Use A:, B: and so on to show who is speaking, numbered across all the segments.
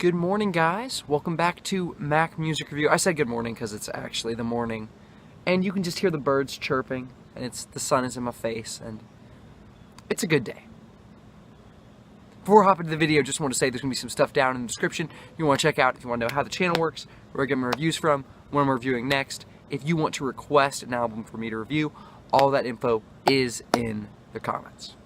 A: Good morning, guys. Welcome back to Mac Music Review. I said good morning because it's actually the morning, and you can just hear the birds chirping, and the sun is in my face, and it's a good day. Before I hop into the video, just want to say there's going to be some stuff down in the description you want to check out if you want to know how the channel works, where I get my reviews from, what I'm reviewing next. If you want to request an album for me to review, all that info is in the comments.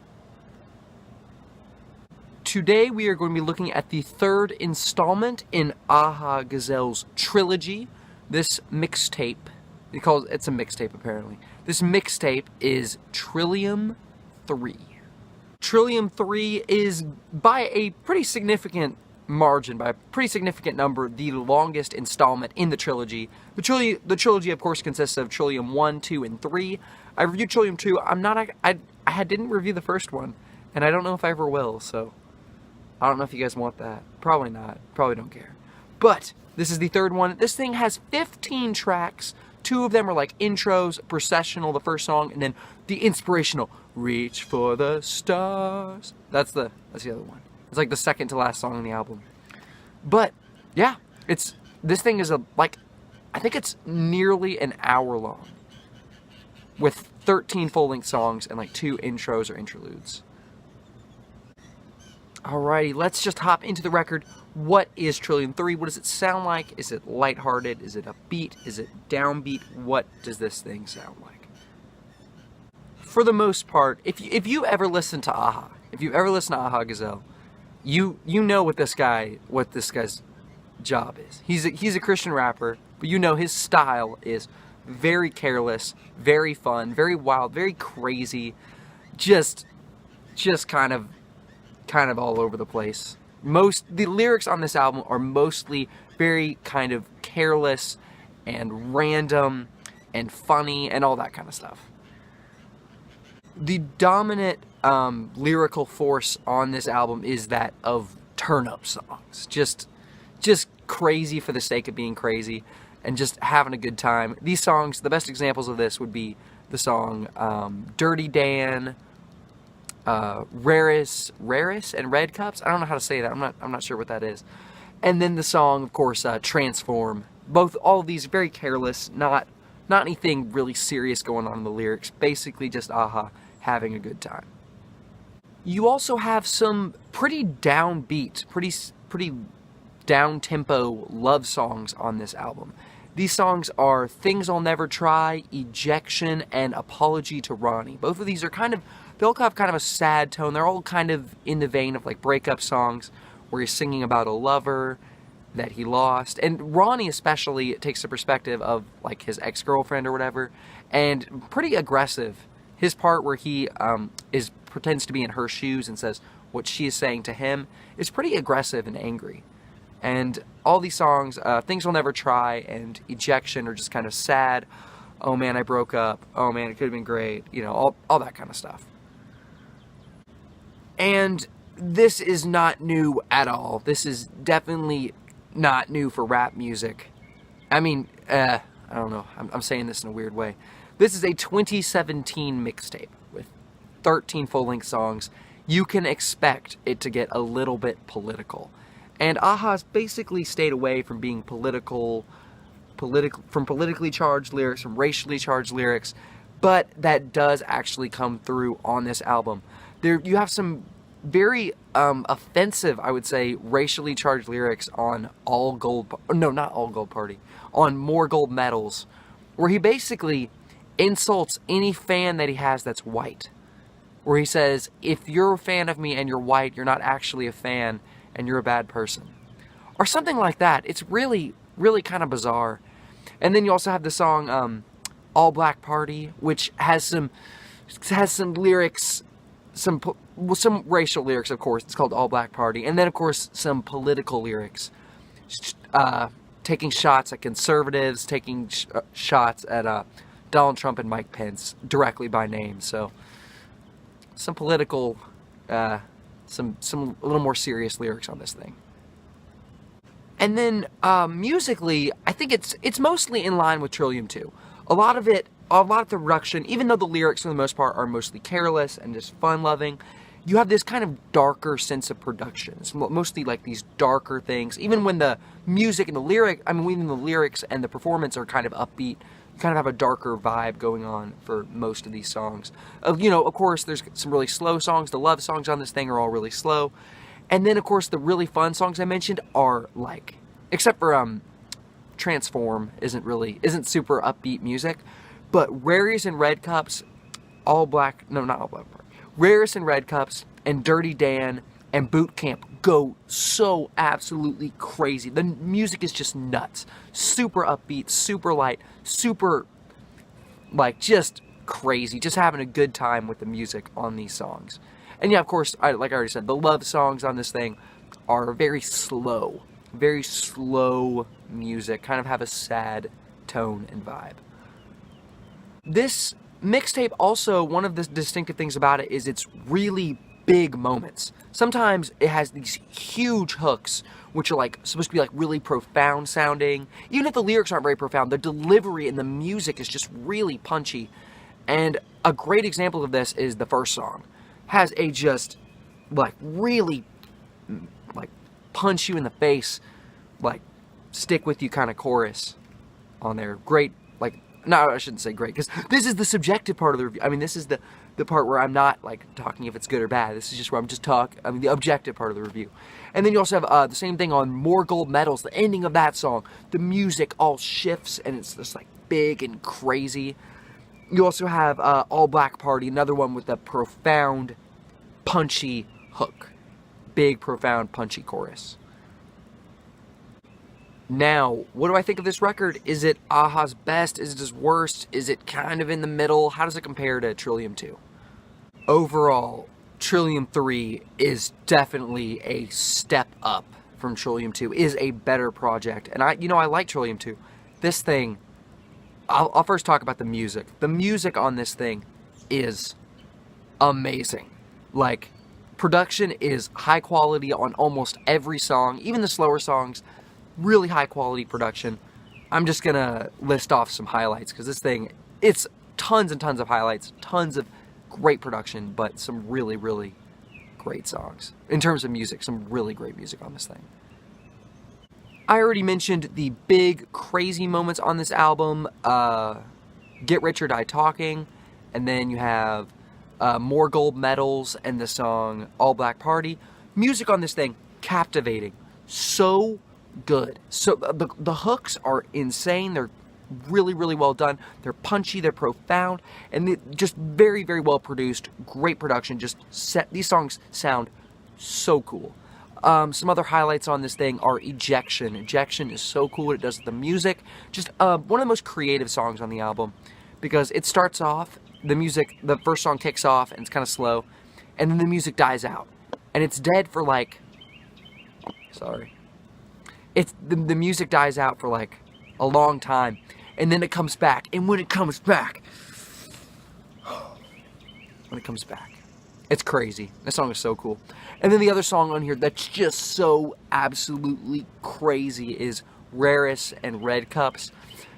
A: Today we are going to be looking at the third installment in Aha Gazelle's trilogy. This mixtape, it's a mixtape apparently. This mixtape is Trilliam 3. Trillium 3 is, by a pretty significant margin, by a pretty significant number, the longest installment in the trilogy. The trilogy of course consists of Trillium 1, 2, and 3. I reviewed Trillium 2. I didn't review the first one, and I don't know if I ever will, so I don't know if you guys want that. Probably not. Probably don't care. But this is the third one. This thing has 15 tracks. 2 of them are like intros, processional, the first song, and then the inspirational Reach for the Stars. That's the other one. It's like the second to last song on the album. But yeah, this thing is I think it's nearly an hour long with 13 full-length songs and like 2 intros or interludes. Alrighty, let's just hop into the record. What is Trillium 3? What does it sound like? Is it lighthearted? Is it upbeat? Is it downbeat? What does this thing sound like? For the most part, if you ever listen to Aha, if you've ever listened to Aha Gazelle, you know what this guy's job is. He's a Christian rapper, but you know his style is very careless, very fun, very wild, very crazy, just kind of all over the place. The lyrics on this album are mostly very kind of careless and random and funny and all that kind of stuff. The dominant lyrical force on this album is that of turn-up songs. Just crazy for the sake of being crazy and just having a good time. These songs, the best examples of this would be the song Dirty Dan, Raris and Red Cups. I don't know how to say that. I'm not sure what that is. And then the song, of course, Transform. All of these very careless, not anything really serious going on in the lyrics. Basically just Aha having a good time. You also have some pretty downbeat, pretty down-tempo love songs on this album. These songs are Things I'll Never Try, Ejection, and Apology to Ronnie. Both of these are they all have kind of a sad tone. They're all kind of in the vein of like breakup songs where he's singing about a lover that he lost. And Ronnie especially takes the perspective of like his ex-girlfriend or whatever, and pretty aggressive. His part where he pretends to be in her shoes and says what she is saying to him is pretty aggressive and angry. And all these songs, Things I'll Never Try and Ejection, are just kind of sad. Oh man, I broke up. Oh man, it could have been great. You know, all that kind of stuff. And this is not new at all. This is definitely not new for rap music. I mean, I don't know. I'm saying this in a weird way. This is a 2017 mixtape with 13 full-length songs. You can expect it to get a little bit political. And Aha's basically stayed away from being from politically charged lyrics, from racially charged lyrics, but that does actually come through on this album. You have some very offensive, I would say, racially charged lyrics on on More Gold Medals, where he basically insults any fan that he has that's white. Where he says, if you're a fan of me and you're white, you're not actually a fan and you're a bad person. Or something like that. It's really, really kind of bizarre. And then you also have the song All Black Party, which has some lyrics, some racial lyrics, of course. It's called All Black Party. And then, of course, some political lyrics. Taking shots at conservatives, taking shots at Donald Trump and Mike Pence directly by name. So some political, some a little more serious lyrics on this thing. And then musically, I think it's mostly in line with Trillium 2. A lot of the production, even though the lyrics for the most part are mostly careless and just fun-loving, you have this kind of darker sense of production. It's mostly like these darker things. Even when the music and the lyric, I mean, even the lyrics and the performance are kind of upbeat, you kind of have a darker vibe going on for most of these songs. You know, of course, there's some really slow songs. The love songs on this thing are all really slow. And then, of course, the really fun songs I mentioned are like, except for Transform isn't super upbeat music, but Rariest and Red Cups, Rarest and Red Cups and Dirty Dan and Boot Camp go so absolutely crazy. The music is just nuts. Super upbeat, super light, super, like, just crazy. Just having a good time with the music on these songs. And yeah, of course, like I already said, the love songs on this thing are very slow music, kind of have a sad tone and vibe. This mixtape also, one of the distinctive things about it is it's really big moments. Sometimes it has these huge hooks, which are like supposed to be like really profound sounding. Even if the lyrics aren't very profound, the delivery and the music is just really punchy. And a great example of this is the first song. Has a just like really like punch you in the face, like stick with you kind of chorus on there. Great, like, no, I shouldn't say great, because this is the subjective part of the review. I mean, this is the part where I'm not like talking if it's good or bad. This is just where I'm just the objective part of the review. And then you also have the same thing on More Gold Medals, the ending of that song. The music all shifts and it's just like big and crazy. You also have All Black Party, another one with a profound, punchy hook. Big, profound, punchy chorus. Now, what do I think of this record? Is it Aha's best? Is it his worst? Is it kind of in the middle? How does it compare to Trilliam 2? Overall, Trillium 3 is definitely a step up from Trillium 2, is a better project. And I like Trillium 2. This thing, I'll first talk about the music. The music on this thing is amazing. Like, production is high quality on almost every song, even the slower songs. Really high quality production. I'm just gonna list off some highlights because this thing, it's tons and tons of highlights, tons of great production, but some really, really great songs. In terms of music, some really great music on this thing. I already mentioned the big, crazy moments on this album. Get Rich or Die Talking, and then you have More Gold Medals and the song All Black Party. Music on this thing, captivating. So good. So the hooks are insane. They're really, really well done. They're punchy, they're profound, and just very, very well produced. Great production. These songs sound so cool. Some other highlights on this thing are Ejection. Ejection is so cool what it does with the music. Just one of the most creative songs on the album, because it starts off, the first song kicks off and it's kind of slow, and then the music dies out. And it's dead for like, the music dies out for like a long time, and then it comes back. And when it comes back, it's crazy. This song is so cool. And then the other song on here that's just so absolutely crazy is Rarest and Red Cups.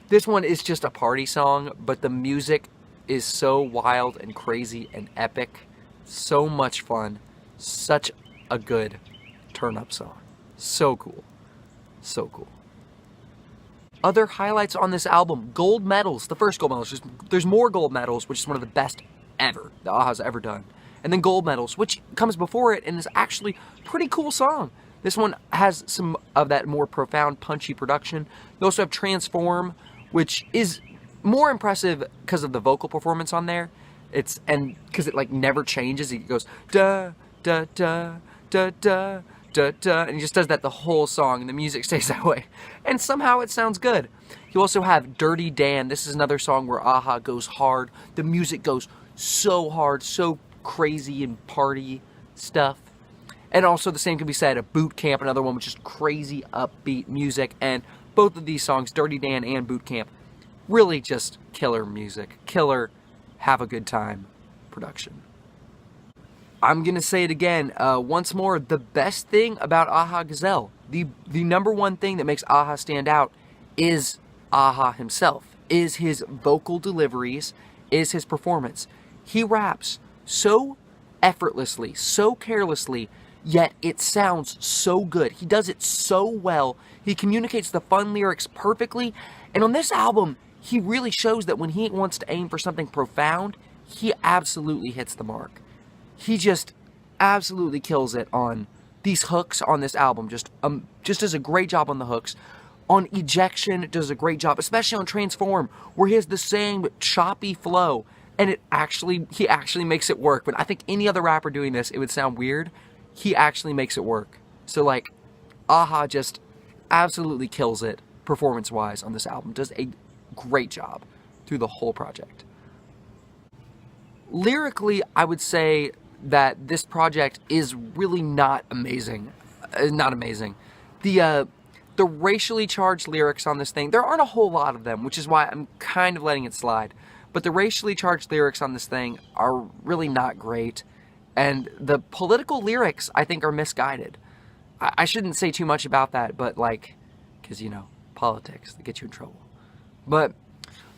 A: This one is just a party song, but the music is so wild and crazy and epic. So much fun. Such a good turn-up song. So cool. So cool. Other highlights on this album: Gold Medals, the first Gold Medals. There's More Gold Medals, which is one of the best ever that Aha's ever done. And then Gold Medals, which comes before it and is actually a pretty cool song. This one has some of that more profound, punchy production. You also have Transform, which is more impressive because of the vocal performance on there. And because it like never changes. It goes da da da da da da da, and he just does that the whole song, and the music stays that way. And somehow it sounds good. You also have Dirty Dan. This is another song where Aha goes hard. The music goes so hard, so crazy and party stuff. And also the same can be said of Boot Camp, another one with just crazy upbeat music. And both of these songs, Dirty Dan and Boot Camp, really just killer music, killer have a good time production. I'm gonna say it again, once more, the best thing about Aha Gazelle, the number one thing that makes Aha stand out is Aha himself, is his vocal deliveries, is his performance. He raps so effortlessly, so carelessly, yet it sounds so good. He does it so well. He communicates the fun lyrics perfectly. And on this album, he really shows that when he wants to aim for something profound, he absolutely hits the mark. He just absolutely kills it on these hooks on this album. Just does a great job on the hooks. On Ejection, does a great job, especially on Transform, where he has the same choppy flow. And he actually makes it work. When I think any other rapper doing this, it would sound weird. He actually makes it work. So, like, Aha just absolutely kills it, performance-wise, on this album. Does a great job through the whole project. Lyrically, I would say that this project is really not amazing. Not amazing. The racially charged lyrics on this thing, there aren't a whole lot of them, which is why I'm kind of letting it slide. But the racially charged lyrics on this thing are really not great. And the political lyrics, I think, are misguided. I shouldn't say too much about that, but like, because, you know, politics, they get you in trouble. But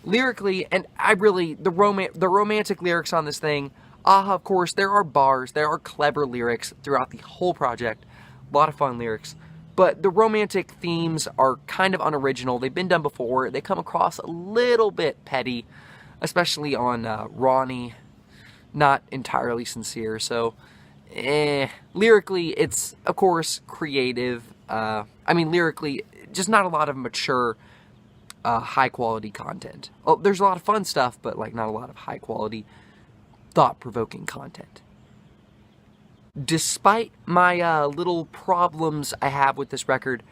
A: lyrically, and the romantic lyrics on this thing, Aha, of course, there are bars, there are clever lyrics throughout the whole project. A lot of fun lyrics. But the romantic themes are kind of unoriginal. They've been done before. They come across a little bit petty, especially on Ronnie. Not entirely sincere, so lyrically, it's, of course, creative. Lyrically, just not a lot of mature, high-quality content. Oh, there's a lot of fun stuff, but, like, not a lot of high-quality, thought-provoking content. Despite my little problems I have with this record,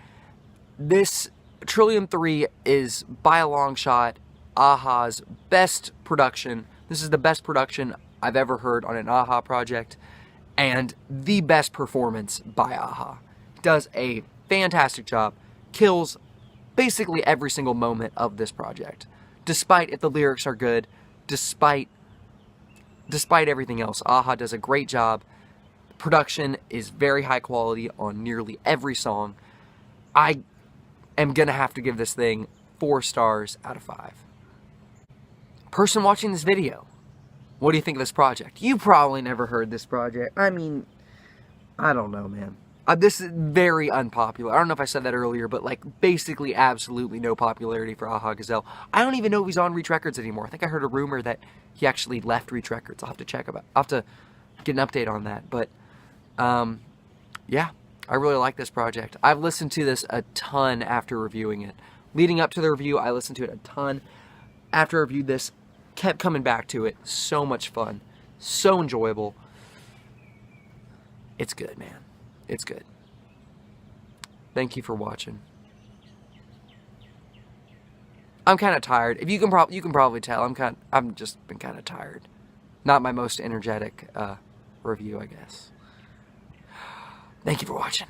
A: this Trilliam 3 is, by a long shot, Aha's best production. This is the best production I've ever heard on an Aha project, and the best performance by Aha. Does a fantastic job, kills basically every single moment of this project, despite if the lyrics are good, despite everything else. Aha does a great job. Production is very high quality on nearly every song. I am gonna have to give this thing 4 stars out of 5. Person watching this video, what do you think of this project? You probably never heard this project. I mean, I don't know, man. This is very unpopular. I don't know if I said that earlier, but like basically absolutely no popularity for Aha Gazelle. I don't even know if he's on Reach Records anymore. I think I heard a rumor that he actually left Reach Records. I'll have to check about. I'll have to get an update on that. But yeah, I really like this project. I've listened to this a ton after reviewing it. Leading up to the review, I listened to it a ton. After I reviewed this, kept coming back to it. So much fun. So enjoyable. It's good, man. It's good. Thank you for watching. I'm kind of tired. If you can probably tell, I'm just been kind of tired. Not my most energetic review, I guess. Thank you for watching.